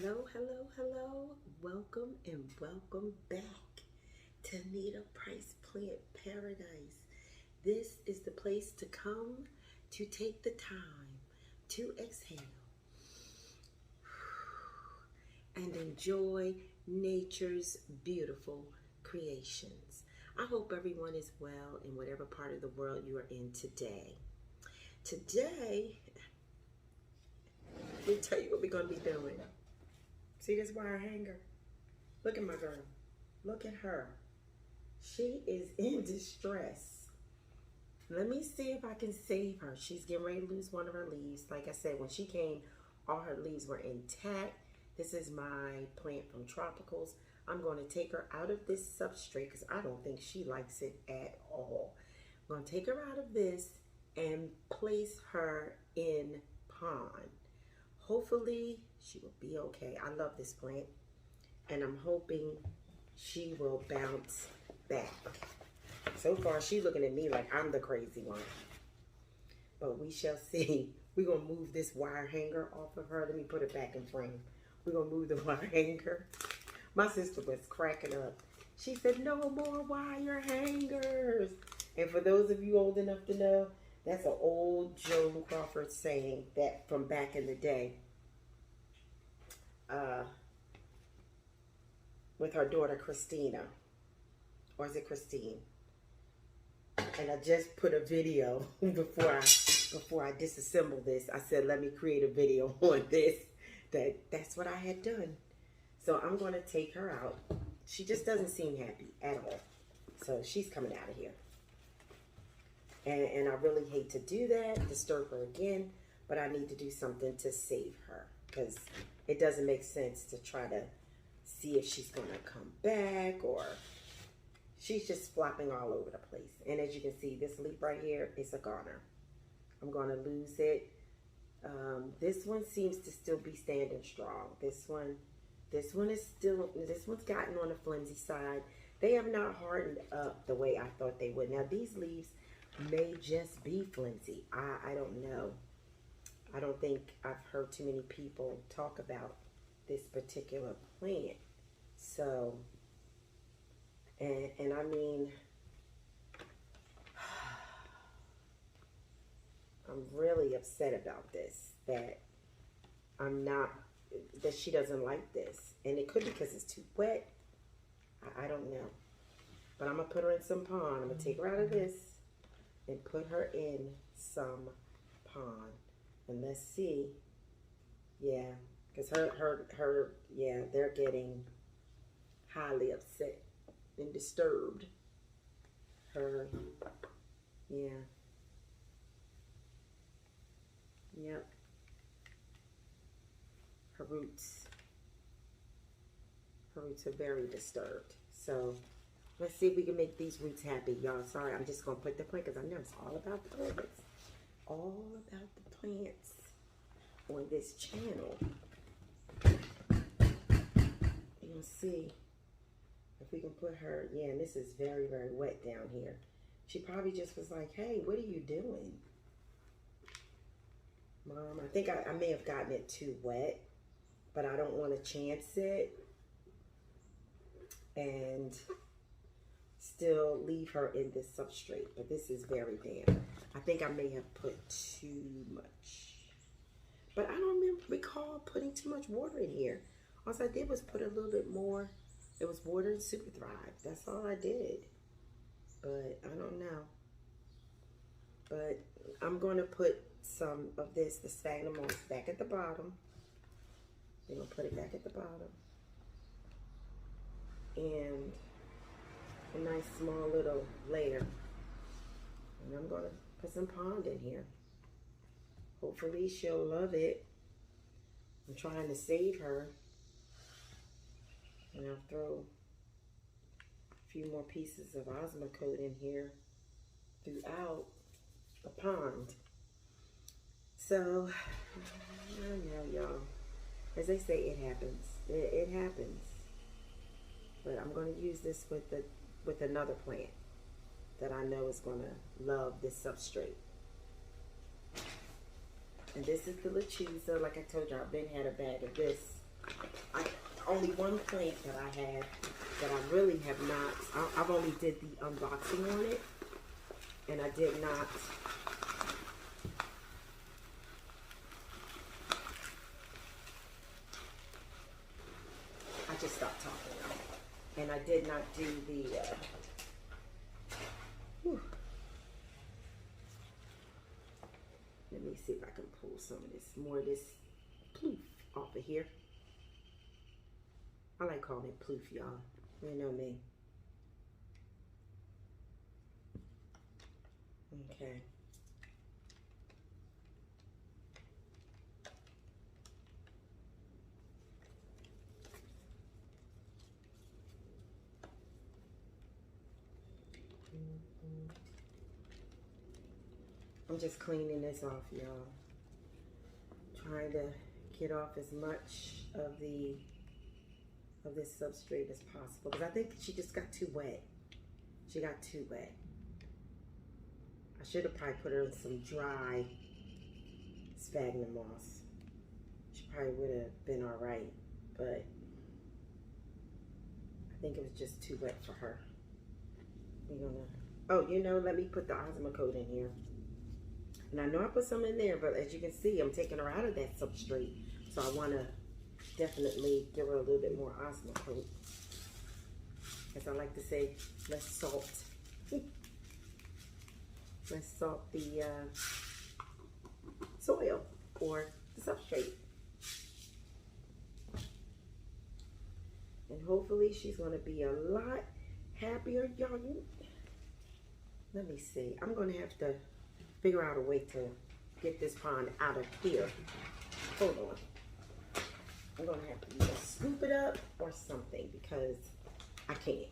Hello, hello, hello. Welcome and welcome back to Nita Price Plant Paradise. This is the place to come to take the time to exhale and enjoy nature's beautiful creations. I hope everyone is well in whatever part of the world you are in today. Today, let me tell you what we're going to be doing. See this wire hanger? Look at my girl. Look at her. She is in distress. Let me see if I can save her. She's getting ready to lose one of her leaves. Like I said, when she came, all her leaves were intact. This is my plant from Tropicals. I'm going to take her out of this substrate because I don't think she likes it at all. I'm going to take her out of this and place her in pond. Hopefully she will be okay. I love this plant and I'm hoping she will bounce back. So far she's looking at me like I'm the crazy one, but we shall see. We're gonna move this wire hanger off of her. Let me put it back in frame. We're gonna move the wire hanger. My sister was cracking up. She said, no more wire hangers. And for those of you old enough to know, that's an old Joan Crawford saying that from back in the day with her daughter Christina. Or is it Christine? And I just put a video before I disassemble this. I said, let me create a video on this. That's what I had done. So I'm going to take her out. She just doesn't seem happy at all. So she's coming out of here. And I really hate to do that, disturb her again, but I need to do something to save her because it doesn't make sense to try to see if she's going to come back, or she's just flopping all over the place. And as you can see, this leaf right here is a goner. I'm going to lose it. This one seems to still be standing strong. This one's gotten on the flimsy side. They have not hardened up the way I thought they would. Now these leaves may just be flimsy. I don't know. I don't think I've heard too many people talk about this particular plant. So, and I mean, I'm really upset about this, that she doesn't like this. And it could be because it's too wet. I don't know. But I'm going to put her in some pond. I'm going to take her out of this and put her in some pond. And let's see. Yeah, because they're getting highly upset and disturbed. Yep. Her roots are very disturbed. So let's see if we can make these roots happy, y'all. Sorry, I'm just gonna put the plant because I know it's all about the plants. All about the plants on this channel. You're gonna see if we can put her, yeah, and this is very, very wet down here. She probably just was like, hey, what are you doing? Mom, I think I may have gotten it too wet, but I don't want to chance it and still leave her in this substrate. But this is very damp. I think I may have put too much. But I don't recall putting too much water in here. All I did was put a little bit more. It was water and Super Thrive. That's all I did. But I don't know. But I'm going to put some of this, the sphagnum moss, back at the bottom. We're going to put it back at the bottom. And a nice small little layer. And I'm going to put some pond in here. Hopefully she'll love it. I'm trying to save her. And I'll throw a few more pieces of Osmocote in here throughout the pond. So, I know, y'all. As they say, it happens. It happens. But I'm going to use this with another plant that I know is going to love this substrate. And this is the Lechuza. Like I told you, I've been had a bag of this only one plant that I have that I really have not, I've only did the unboxing on it, and I did not I just stopped talking now. And I did not do the let me see if I can pull some of this, more of this ploof off of here. I like calling it ploof, y'all. You know me. Okay. I'm just cleaning this off, y'all. Trying to get off as much of this substrate as possible, because I think she just got too wet. She got too wet. I should have probably put her in some dry sphagnum moss. She probably would have been all right, but I think it was just too wet for her. We're gonna, oh, you know, let me put the Osmocote in here. And I know I put some in there, but as you can see, I'm taking her out of that substrate. So I want to definitely give her a little bit more Osmocote. As I like to say, less salt. Let's salt the soil or the substrate. And hopefully she's going to be a lot happier, y'all. Let me see. I'm going to have to figure out a way to get this pond out of here. Hold on. I'm going to have to either scoop it up or something because I can't.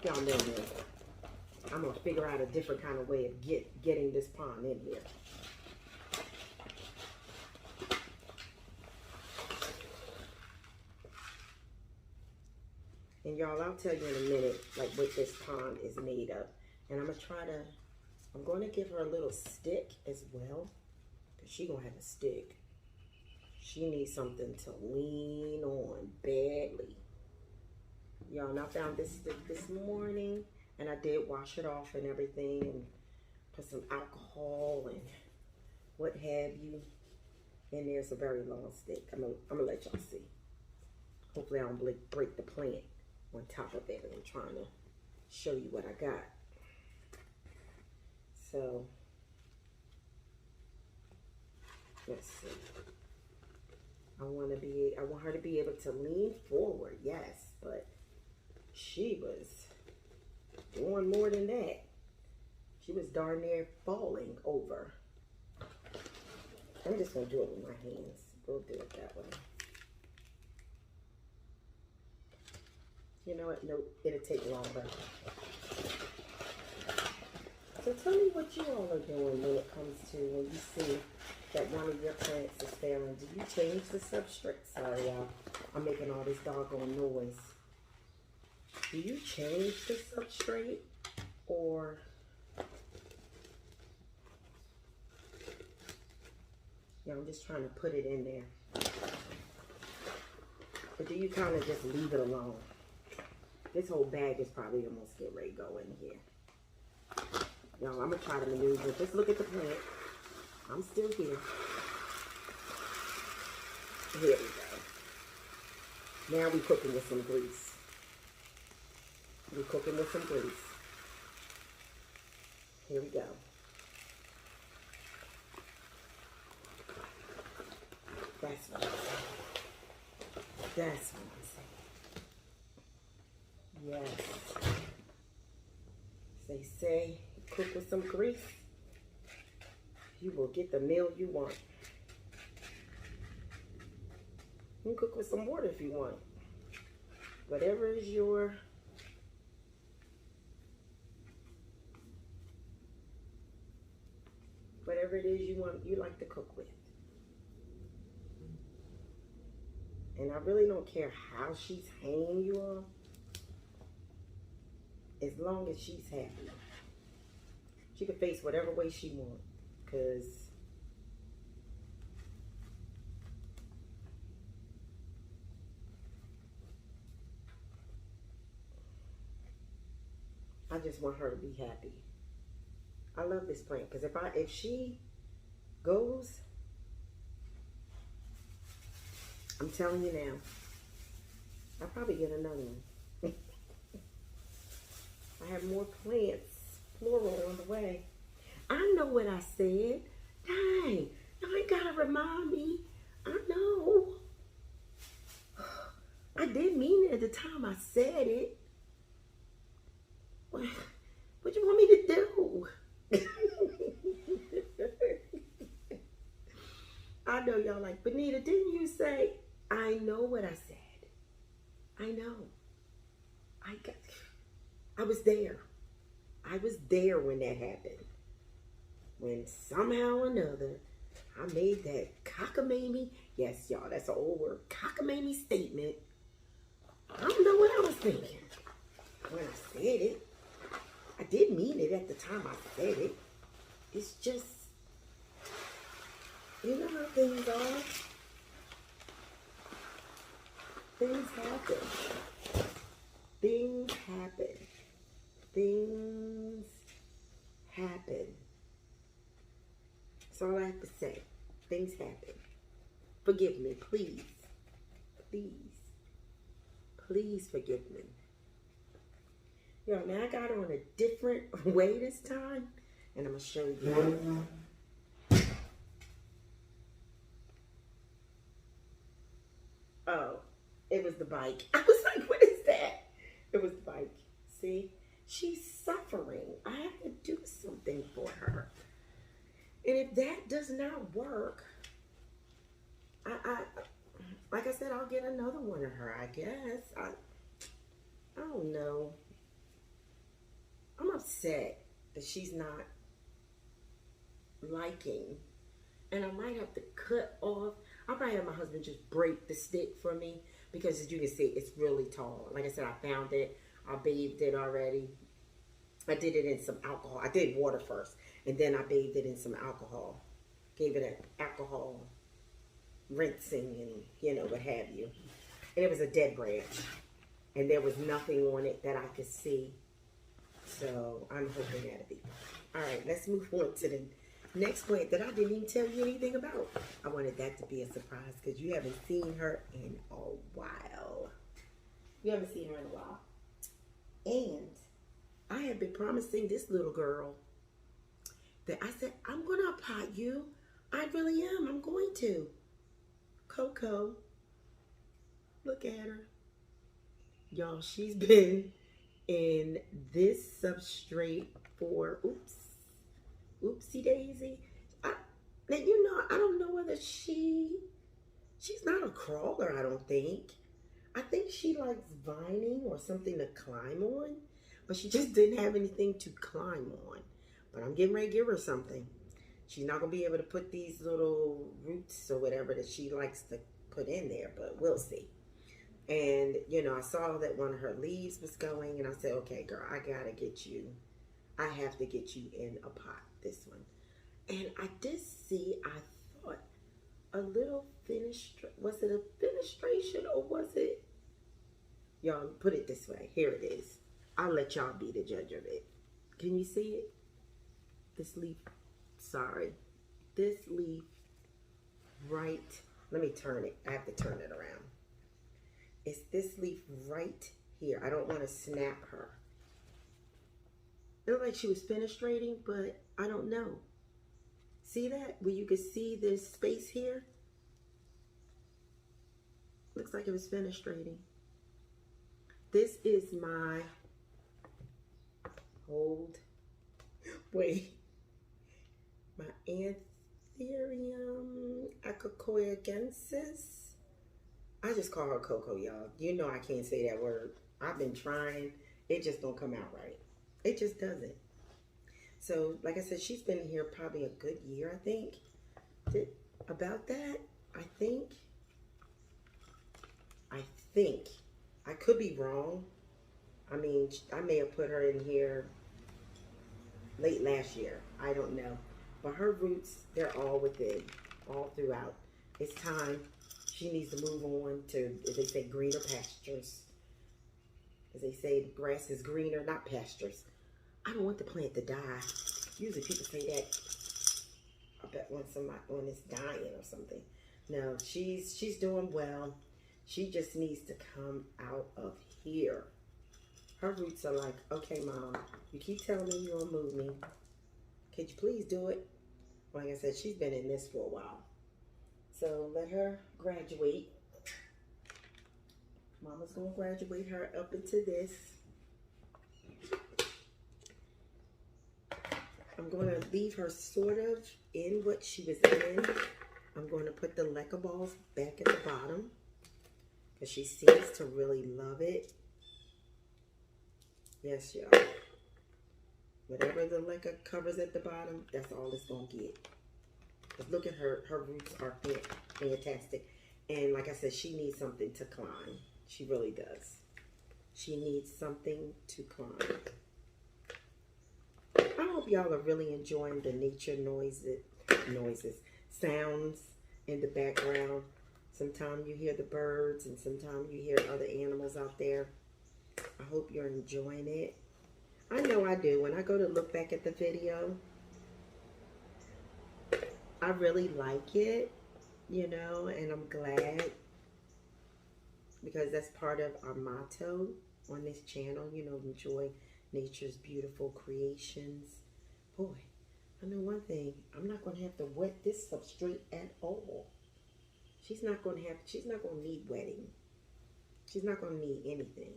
Y'all know me. I'm going to figure out a different kind of way of getting this pond in here. And y'all, I'll tell you in a minute, like, what this pond is made of. And I'm going to give her a little stick as well. Because she's going to have a stick. She needs something to lean on badly. Y'all, and I found this stick this morning. And I did wash it off and everything. And put some alcohol and what have you. And there's a very long stick. I'm gonna let y'all see. Hopefully I don't break the plant on top of it. I'm trying to show you what I got. So, let's see. I want her to be able to lean forward, yes, but she was doing more than that. She was darn near falling over. I'm just gonna do it with my hands. We'll do it that way. You know what? Nope, it'll take longer. So tell me what you all are doing when it comes to when you see that one of your plants is failing. Do you change the substrate? Sorry, y'all. I'm making all this doggone noise. Do you change the substrate or yeah, I'm just trying to put it in there. But do you kind of just leave it alone? This whole bag is probably almost get ready to go in here. Y'all, I'm going to try to maneuver. Just look at the plant. I'm still here. Here we go. Now we're cooking with some grease. We're cooking with some grease. Here we go. That's what I'm saying. That's what I'm saying. Yes. They say, cook with some grease, you will get the meal you want. You can cook with some water if you want. Whatever is your whatever it is you like to cook with. And I really don't care how she's hanging you all, as long as she's happy. She can face whatever way she wants, because I just want her to be happy. I love this plant because if she goes, I'm telling you now, I'll probably get another one. I have more plants, plural, on the way. I know what I said. Dang, y'all ain't gotta remind me. I know. I didn't mean it at the time I said it. What you want me to do? I know y'all like, but Nita, didn't you say? I know what I said. I know. I was there. I was there when that happened. When somehow or another, I made that cockamamie, yes, y'all, that's an old word, cockamamie statement. I don't know what I was thinking when I said it. I did mean it at the time I said it. It's just, you know how things are. Things happen. Things happen. Things happen. That's all I have to say. Things happen. Forgive me, please. Please. Please forgive me. Yo, now I got her on a different way this time. And I'm going to show you. Oh, it was the bike. I was like, what is that? It was the bike. See? She's suffering. I have to do something for her. And if that does not work, like I said, I'll get another one of her, I guess. I don't know. I'm upset that she's not liking. And I might have to cut off. I'll probably have my husband just break the stick for me. Because as you can see, it's really tall. Like I said, I found it. I bathed it already. I did it in some alcohol. I did water first. And then I bathed it in some alcohol. Gave it an alcohol rinsing and, you know, what have you. And it was a dead branch. And there was nothing on it that I could see. So I'm hoping that'll be fine. All right, let's move on to the next plant that I didn't even tell you anything about. I wanted that to be a surprise because you haven't seen her in a while. You haven't seen her in a while. And I have been promising this little girl that I said, I'm going to pot you. I really am. I'm going to. Coco. Look at her. Y'all, she's been in this substrate for, oopsie daisy. Now, you know, I don't know whether she's not a crawler, I don't think. I think she likes vining or something to climb on, but she just didn't have anything to climb on. But I'm getting ready to give her something. She's not going to be able to put these little roots or whatever that she likes to put in there, but we'll see. And, you know, I saw that one of her leaves was going, and I said, okay, girl, I got to get you. I have to get you in a pot, this one. And I did see, I thought, a little was it a fenestration or was it? Y'all, put it this way. Here it is. I'll let y'all be the judge of it. Can you see it? This leaf, sorry. This leaf right, let me turn it. I have to turn it around. It's this leaf right here. I don't want to snap her. It looked like she was fenestrating, but I don't know. See that? Where you can see this space here? Looks like it was fenestrating. This is my, my Monstera Acacoyaguensis. I just call her Coco, y'all. You know I can't say that word. I've been trying. It just don't come out right. It just doesn't. So, like I said, she's been here probably a good year, I think. About that, I think. I could be wrong. I mean, I may have put her in here late last year. I don't know. But her roots, they're all within, all throughout. It's time. She needs to move on to, as they say, greener pastures. As they say, the grass is greener, not pastures. I don't want the plant to die. Usually people say that. I bet when it's dying or something. No, she's doing well. She just needs to come out of here. Her roots are like, okay, Mom, you keep telling me you're gonna move me. Could you please do it? Like I said, she's been in this for a while. So let her graduate. Mama's gonna graduate her up into this. I'm going to leave her sort of in what she was in. I'm going to put the leca balls back at the bottom because she seems to really love it. Yes, y'all. Whatever the leca covers at the bottom, that's all it's going to get. But look at her. Her roots are fantastic. And like I said, she needs something to climb. She really does. She needs something to climb. I hope y'all are really enjoying the nature sounds in the background. Sometimes you hear the birds and sometimes you hear other animals out there. I hope you're enjoying it. I know I do. When I go to look back at the video, I really like it, you know, and I'm glad because that's part of our motto on this channel, you know, enjoy nature's beautiful creations. Boy, I know one thing. I'm not going to have to wet this substrate at all. She's not going to need wetting. She's not going to need anything.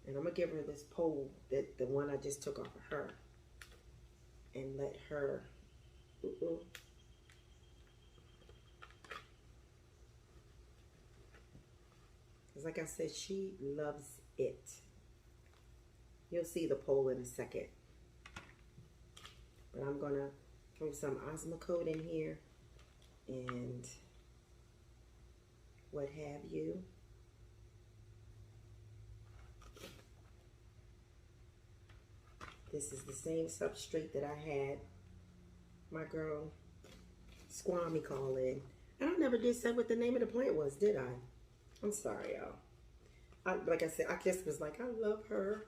And I'm going to give her this pole, the one I just took off of her. And let her, because like I said, she loves it. You'll see the pole in a second. But I'm going to throw some Osmocote in here and what have you. This is the same substrate that I had my girl Squamicaule in. And I never did say what the name of the plant was, did I? I'm sorry, y'all. Like I said, I just was like, I love her.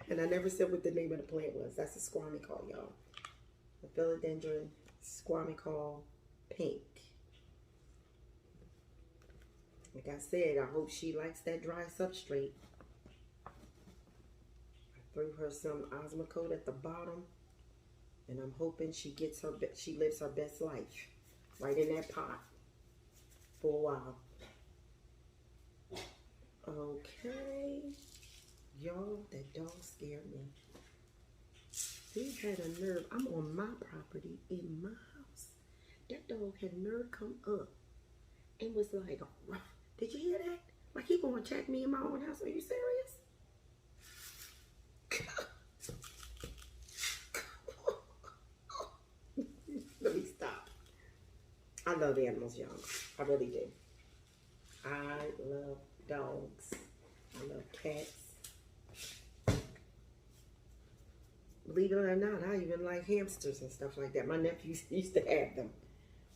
And I never said what the name of the plant was. That's a Squamicaule, y'all. The Philodendron Squamicaule Pink. Like I said, I hope she likes that dry substrate. I threw her some Osmocote at the bottom. And I'm hoping she lives her best life right in that pot for a while. Okay. Y'all, that dog scared me. He had a nerve. I'm on my property in my house. That dog had nerve come up and was like, did you hear that? Like he gonna attack me in my own house. Are you serious? Let me stop. I love animals, y'all. I really do. I love dogs. I love cats. Believe it or not, I even like hamsters and stuff like that. My nephews used to have them.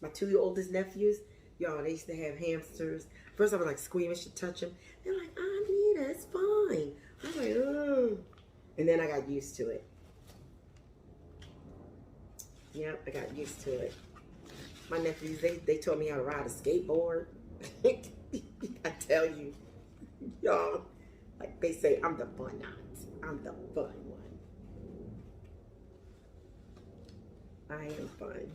My two oldest nephews, y'all, they used to have hamsters. First I was like squeamish to touch them. They're like, Nita, it's fine. I was like, oh. And then I got used to it. Yep, I got used to it. My nephews, they taught me how to ride a skateboard. I tell you, y'all, like they say, I'm the fun one. I'm the fun one. I am fun.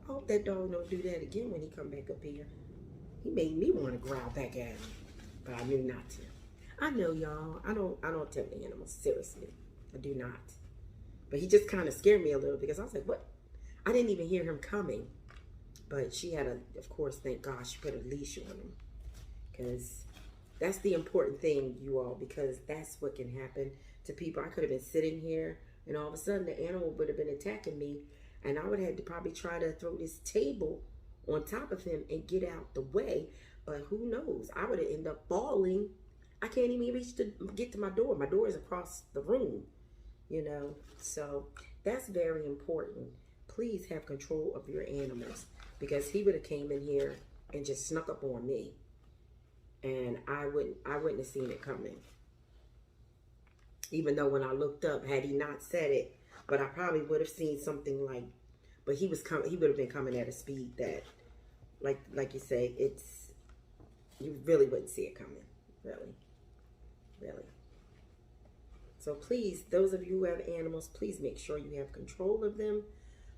I hope that dog don't do that again when he come back up here. He made me want to growl back at him, but I knew not to. I know, y'all. I don't tempt animals, seriously. I do not. But he just kind of scared me a little because I was like, what? I didn't even hear him coming. But she had of course, thank God, she put a leash on him. Because that's the important thing, you all, because that's what can happen to people. I could have been sitting here and all of a sudden the animal would have been attacking me and I would have had to probably try to throw this table on top of him and get out the way. But who knows? I would have ended up falling. I can't even reach to get to my door. My door is across the room, you know. So that's very important. Please have control of your animals because he would have came in here and just snuck up on me. And I wouldn't have seen it coming. Even though when I looked up, had he not said it, but I probably would have seen something like, but he was coming, he would have been coming at a speed that, like you say, it's, you really wouldn't see it coming, really, really. So please, those of you who have animals, please make sure you have control of them,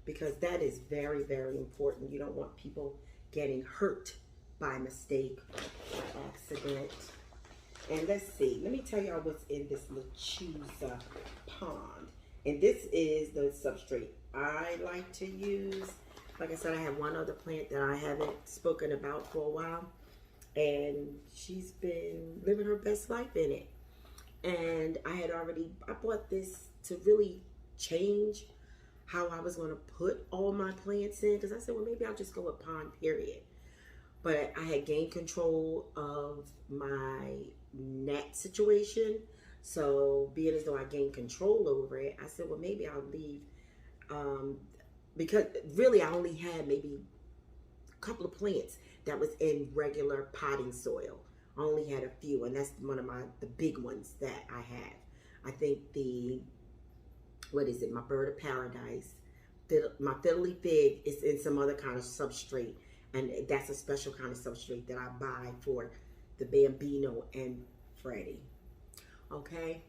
because that is very, very important. You don't want people getting hurt by mistake or accident. And let's see, let me tell y'all what's in this Lechuza pond. And this is the substrate I like to use. Like I said, I have one other plant that I haven't spoken about for a while. And she's been living her best life in it. And I bought this to really change how I was going to put all my plants in. Because I said, well, maybe I'll just go with pond, period. But I had gained control of my net situation. So being as though I gained control over it, I said, well, maybe I'll leave. Because really I only had maybe a couple of plants that was in regular potting soil. I only had a few, and that's one of the big ones that I have. I think my Bird of Paradise, my Fiddly Fig is in some other kind of substrate. And that's a special kind of substrate that I buy for the Bambino and Freddie. Okay?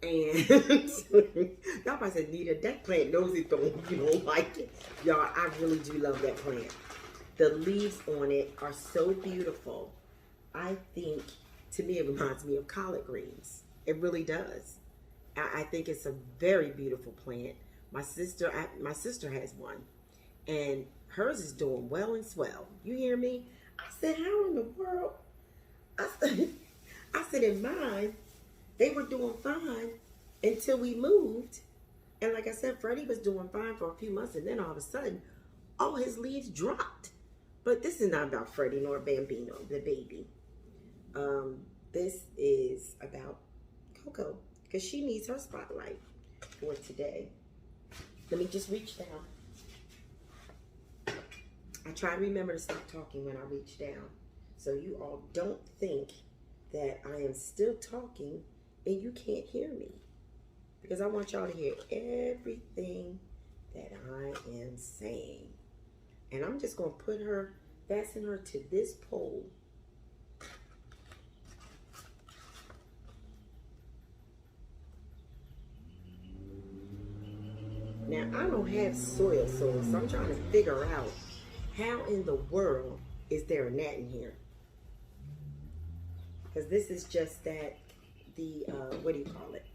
And y'all probably said, Nita, that plant knows it you don't like it. Y'all, I really do love that plant. The leaves on it are so beautiful. I think, to me, it reminds me of collard greens. It really does. I think it's a very beautiful plant. My sister has one. And hers is doing well and swell. You hear me? I said, how in the world? I said in mine, they were doing fine until we moved. And like I said, Freddie was doing fine for a few months, and then all of a sudden, all his leaves dropped. But this is not about Freddie nor Bambino, the baby. This is about Coco, because she needs her spotlight for today. Let me just reach down. I try to remember to stop talking when I reach down, so you all don't think that I am still talking and you can't hear me, because I want y'all to hear everything that I am saying. And I'm just going to fasten her to this pole. Now, I don't have soil, so I'm trying to figure out how in the world is there a net in here? Because this is just that, what do you call it?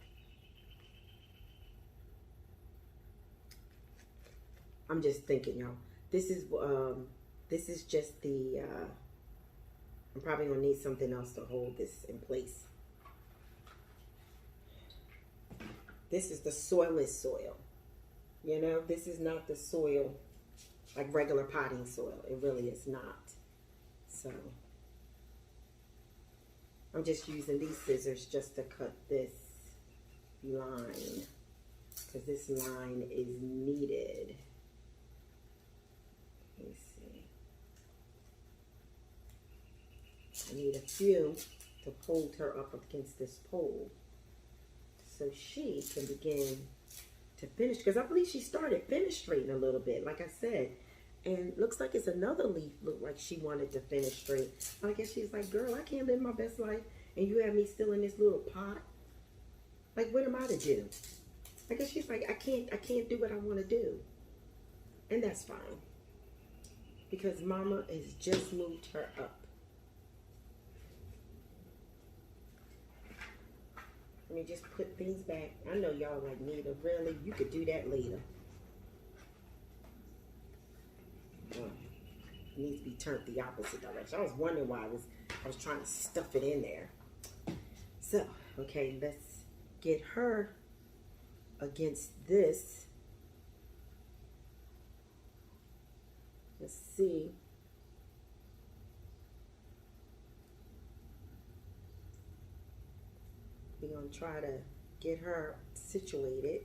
I'm just thinking, y'all. This is just the, I'm probably going to need something else to hold this in place. This is the soilless soil. You know, this is not the soil like regular potting soil. It really is not. So I'm just using these scissors just to cut this line, because this line is needed. Let me see. I need a few to hold her up against this pole so she can begin to finish, because I believe she started fenestrating a little bit, like I said. And looks like it's another leaf, look like she wanted to fenestrate. I guess she's like, girl, I can't live my best life and you have me still in this little pot. Like, what am I to do? I guess she's like, I can't do what I want to do. And that's fine, because mama has just moved her up. Let me just put things back. I know y'all like, Nita, really? You could do that later. It needs to be turned the opposite direction. I was wondering why I was trying to stuff it in there. So, okay, let's get her against this. Let's see. We're going to try to get her situated.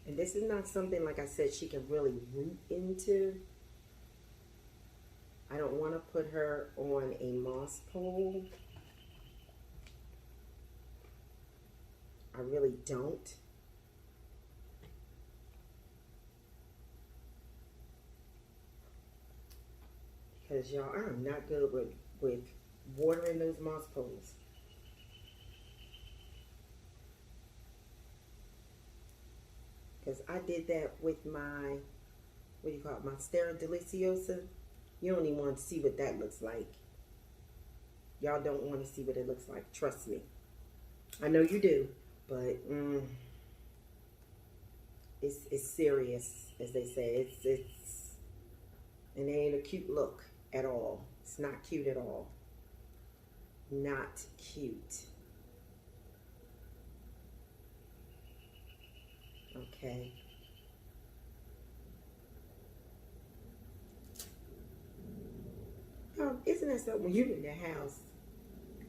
And this is not something, like I said, she can really root into. I don't want to put her on a moss pole, I really don't. Because y'all, I'm not good with watering those moss poles. Because I did that with my, what do you call it, Monstera Deliciosa. You don't even want to see what that looks like. Y'all don't want to see what it looks like. Trust me. I know you do, but it's serious, as they say. And it ain't a cute look at all. It's not cute at all. Not cute. Okay. Isn't that something when you're in the house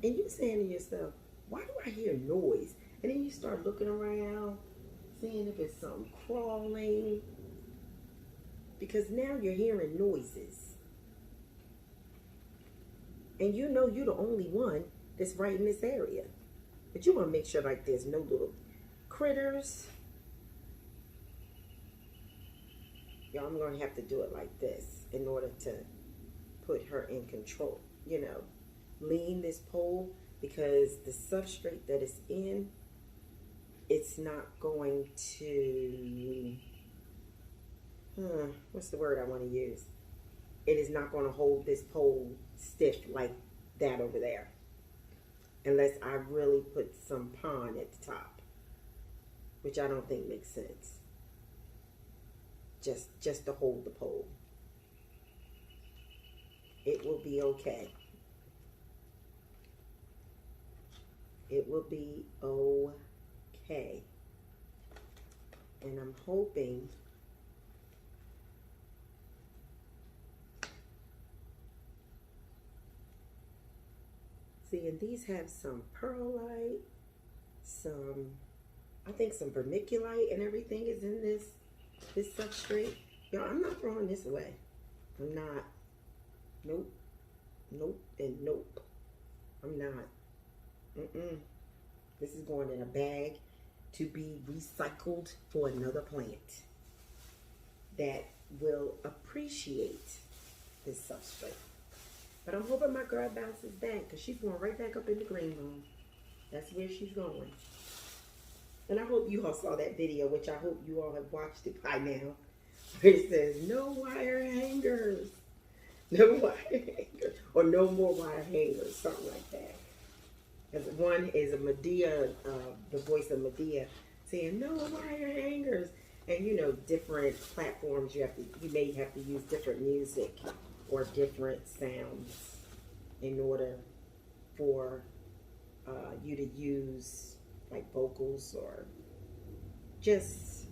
and you're saying to yourself, why do I hear noise? And then you start looking around, seeing if it's something crawling. Because now you're hearing noises. And you know you're the only one that's right in this area. But you want to make sure like there's no little critters. Y'all, I'm going to have to do it like this in order to put her in control. You know, lean this pole, because the substrate that it's in, it's not going to, what's the word I want to use? It is not going to hold this pole stiff like that over there. Unless I really put some pond at the top. Which I don't think makes sense. Just to hold the pole. It will be okay. It will be okay. And I'm hoping and these have some perlite, I think some vermiculite and everything is in this substrate. Y'all, I'm not throwing this away. I'm not. Nope. Nope and nope. I'm not. This is going in a bag to be recycled for another plant that will appreciate this substrate. But I'm hoping my girl bounces back, because she's going right back up in the green room. That's where she's going. And I hope you all saw that video, which I hope you all have watched it by now, where it says, no wire hangers. No wire hangers. Or no more wire hangers, something like that. As one is a Medea, the voice of Medea, saying, no wire hangers. And you know, different platforms, you may have to use different music or different sounds in order for you to use like vocals or just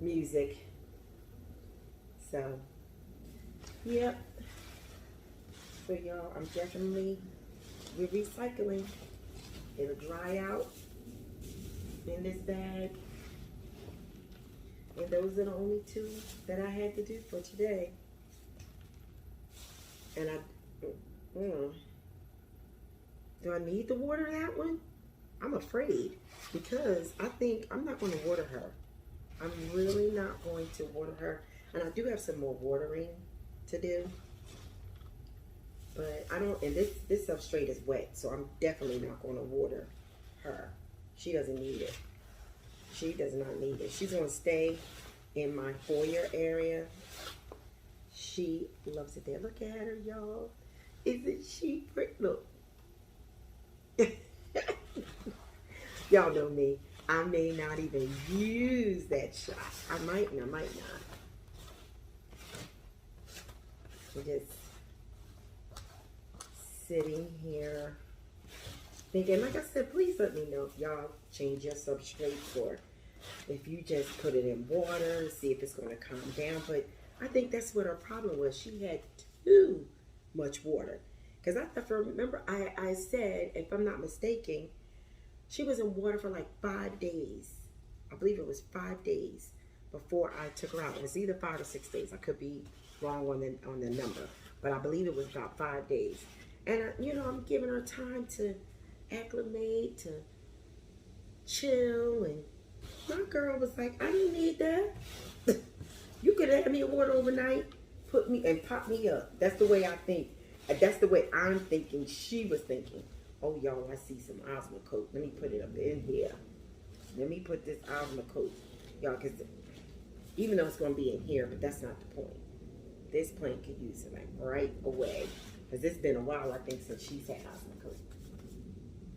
music. So, yep. So y'all, we're recycling. It'll dry out in this bag. And those are the only two that I had to do for today. And do I need to water that one? I'm afraid, because I think I'm not going to water her. I'm really not going to water her. And I do have some more watering to do. But I don't, and this substrate is wet, so I'm definitely not going to water her. She doesn't need it. She does not need it. She's going to stay in my foyer area. She loves it there. Look at her, y'all. Isn't she pretty? Look. Y'all know me. I may not even use that shot. I might and I might not. I'm just sitting here thinking, like I said, please let me know if y'all change your substrates, or if you just put it in water, see if it's going to calm down. But I think that's what her problem was. She had too much water. Because remember, I said, if I'm not mistaken, she was in water for like 5 days. I believe it was 5 days before I took her out. It was either 5 or 6 days. I could be wrong on the number, but I believe it was about 5 days. And you know, I'm giving her time to acclimate, to chill. And my girl was like, I didn't need that. You could have had me a water overnight, put me and pop me up. That's the way I think. That's the way I'm thinking. She was thinking. Oh, y'all, I see some Osmocote. Let me put it up in here. Let me put this Osmocote. Y'all, because even though it's going to be in here, but that's not the point. This plant could use it like right away. Because it's been a while, I think, since she's had Osmocote.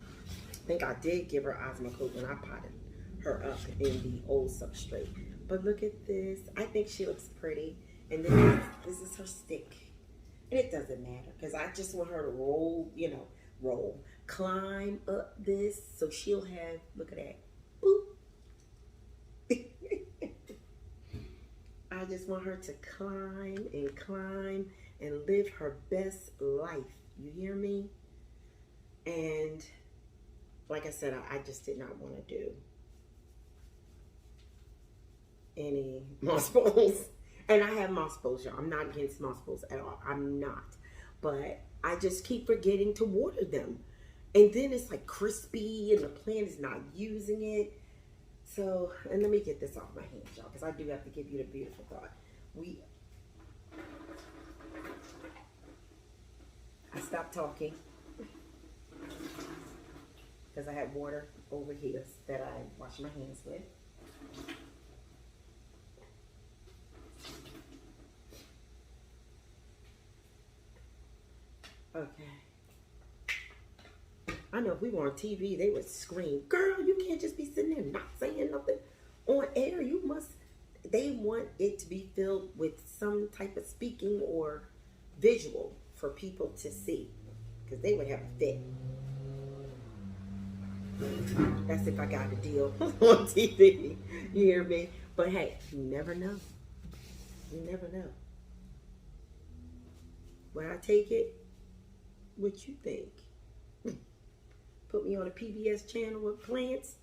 I think I did give her Osmocote when I potted her up in the old substrate. But look at this. I think she looks pretty. And then this is her stick. And it doesn't matter because I just want her to roll, you know, climb up this so she'll have, look at that. Boop. I just want her to climb and live her best life. You hear me? And like I said, I just did not want to do any moss bowls. And I have moss bowls, y'all. I'm not against moss bowls at all. I'm not. But I just keep forgetting to water them. And then it's like crispy and the plant is not using it. So, and let me get this off my hands, y'all, because I do have to give you the beautiful thought. I stopped talking because I had water over here that I wash my hands with. Okay. I know if we were on TV, they would scream, girl, you can't just be sitting there not saying nothing on air. You must, they want it to be filled with some type of speaking or visual for people to see. Because they would have a fit. That's if I got a deal on TV. You hear me? But hey, you never know. You never know. When I take it, what you think? Put me on a PBS channel with plants?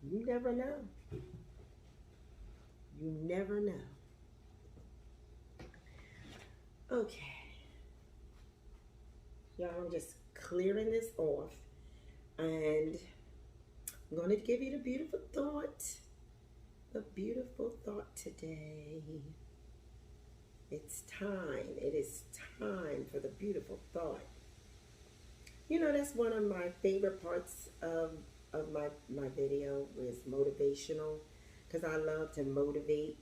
You never know. You never know. Okay. Y'all, I'm just clearing this off. And I'm going to give you the beautiful thought. The beautiful thought today. It's time. It is time for the beautiful thought. You know, that's one of my favorite parts of my video is motivational, because I love to motivate,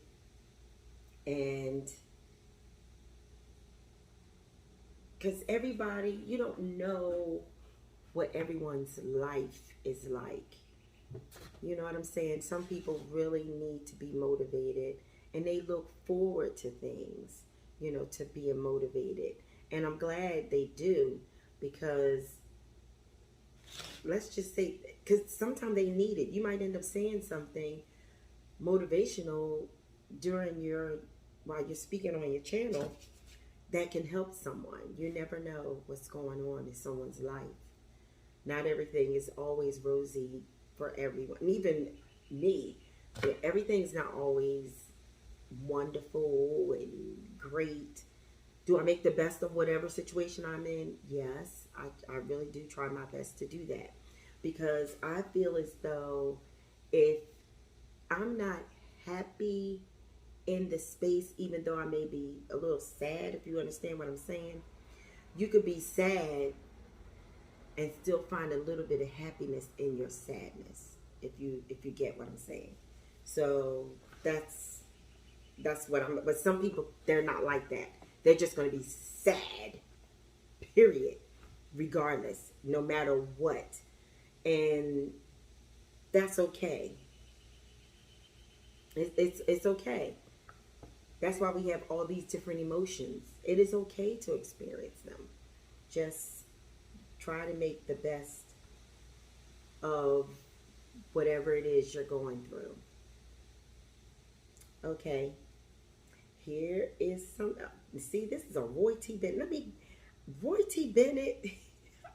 and because everybody, you don't know what everyone's life is like. You know what I'm saying? Some people really need to be motivated, and they look forward to things, you know, to being motivated. And I'm glad they do, because let's just say, because sometimes they need it. You might end up saying something motivational while you're speaking on your channel that can help someone. You never know what's going on in someone's life. Not everything is always rosy for everyone. And even me, everything's not always wonderful and great. Do I make the best of whatever situation I'm in? Yes, I really do try my best to do that. Because I feel as though if I'm not happy in the space, even though I may be a little sad, if you understand what I'm saying, you could be sad and still find a little bit of happiness in your sadness, if you get what I'm saying. So that's what I'm. But some people, they're not like that. They're just going to be sad, period, regardless, no matter what. And that's okay. It's okay. That's why we have all these different emotions. It is okay to experience them. Just try to make the best of whatever it is you're going through. Okay. Here is some. See, this is a Roy T. Bennett. Roy T. Bennett,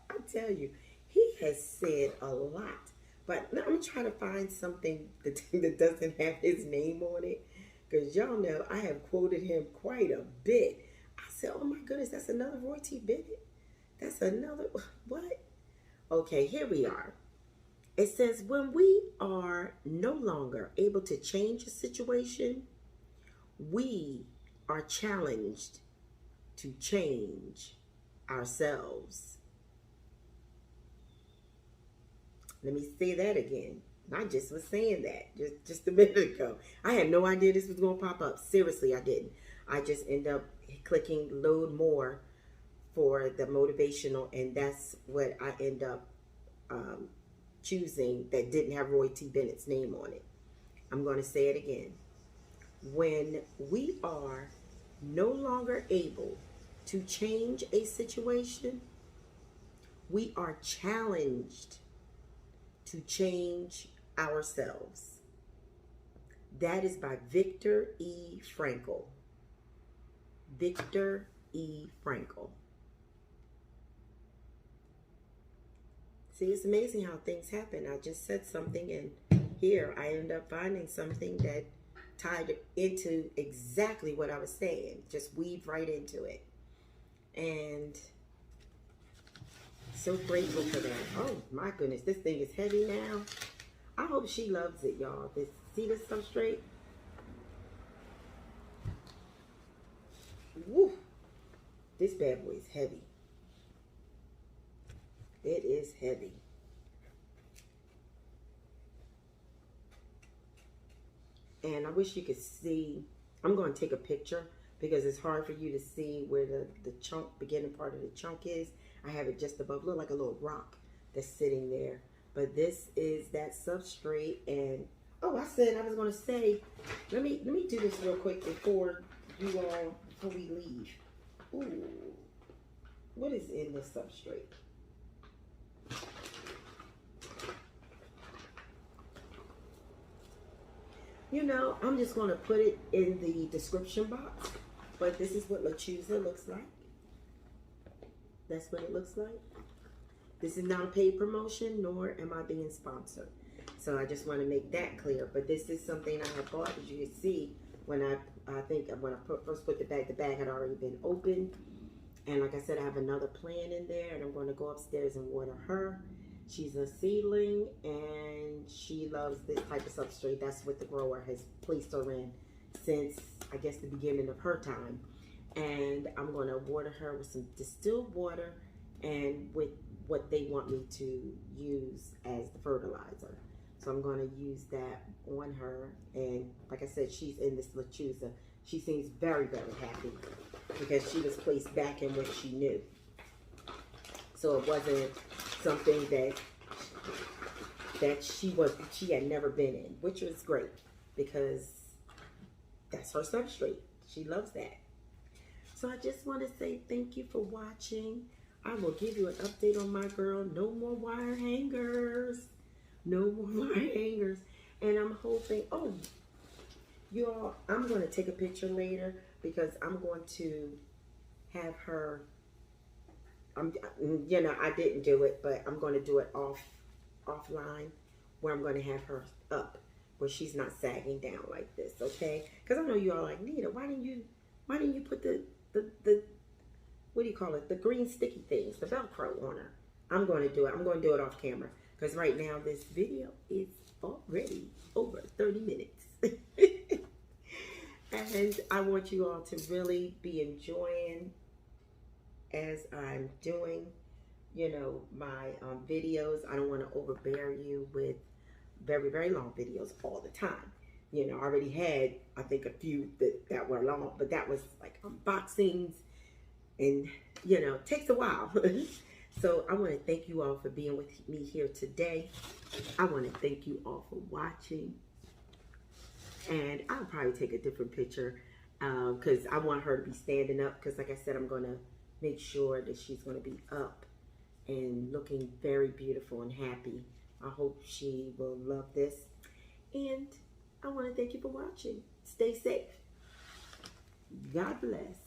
I tell you, he has said a lot. But I'm trying to find something that doesn't have his name on it. Because y'all know I have quoted him quite a bit. I said, oh my goodness, that's another Roy T. Bennett? That's another, what? Okay, here we are. It says, when we are no longer able to change a situation, we are challenged to change ourselves. Let me say that again. I just was saying that just a minute ago. I had no idea this was going to pop up. Seriously, I didn't. I just end up clicking load more for the motivational, and that's what I end up choosing that didn't have Roy T. Bennett's name on it. I'm going to say it again. When we are no longer able to change a situation, we are challenged to change ourselves. That is by Viktor E. Frankl. Viktor E. Frankl. See, it's amazing how things happen. I just said something, and here I end up finding something that tied into exactly what I was saying. Just weaved right into it. And so grateful for that. Oh my goodness, this thing is heavy now. I hope she loves it, y'all. See this substrate? Woo! This bad boy is heavy. It is heavy. And I wish you could see. I'm going to take a picture because it's hard for you to see where the chunk, beginning part of the chunk is. I have it just above, look like a little rock that's sitting there. But this is that substrate. And oh, I said I was going to say, let me do this real quick before we leave. Ooh, what is in this substrate? You know, I'm just going to put it in the description box. But this is what Lechuza looks like. That's what it looks like. This is not a paid promotion, nor am I being sponsored. So I just want to make that clear. But this is something I have bought, as you can see, when I first put the bag had already been opened. And like I said, I have another plant in there, and I'm going to go upstairs and water her. She's a seedling, and she loves this type of substrate. That's what the grower has placed her in since, I guess, the beginning of her time. And I'm going to water her with some distilled water and with what they want me to use as the fertilizer. So I'm going to use that on her. And like I said, she's in this Lechuza. She seems very, very happy because she was placed back in what she knew. So it wasn't something that she had never been in, which was great because that's her substrate. She loves that. So I just want to say thank you for watching. I will give you an update on my girl. No more wire hangers. No more wire hangers. And I'm hoping, oh, y'all, I'm going to take a picture later because I'm going to have her, you know, I didn't do it, but I'm going to do it offline where I'm going to have her up where she's not sagging down like this, okay? Because I know you all like, Nita, why didn't you put the what do you call it? The green sticky things, the Velcro on her. I'm going to do it. I'm going to do it off camera because right now this video is already over 30 minutes. And I want you all to really be enjoying as I'm doing, you know, my videos. I don't want to overbear you with very, very long videos all the time. You know, I already had, I think, a few that were long, but that was like unboxings and, you know, it takes a while. So I want to thank you all for being with me here today. I want to thank you all for watching. And I'll probably take a different picture because I want her to be standing up because, like I said, I'm going to make sure that she's going to be up and looking very beautiful and happy. I hope she will love this. And I want to thank you for watching. Stay safe. God bless.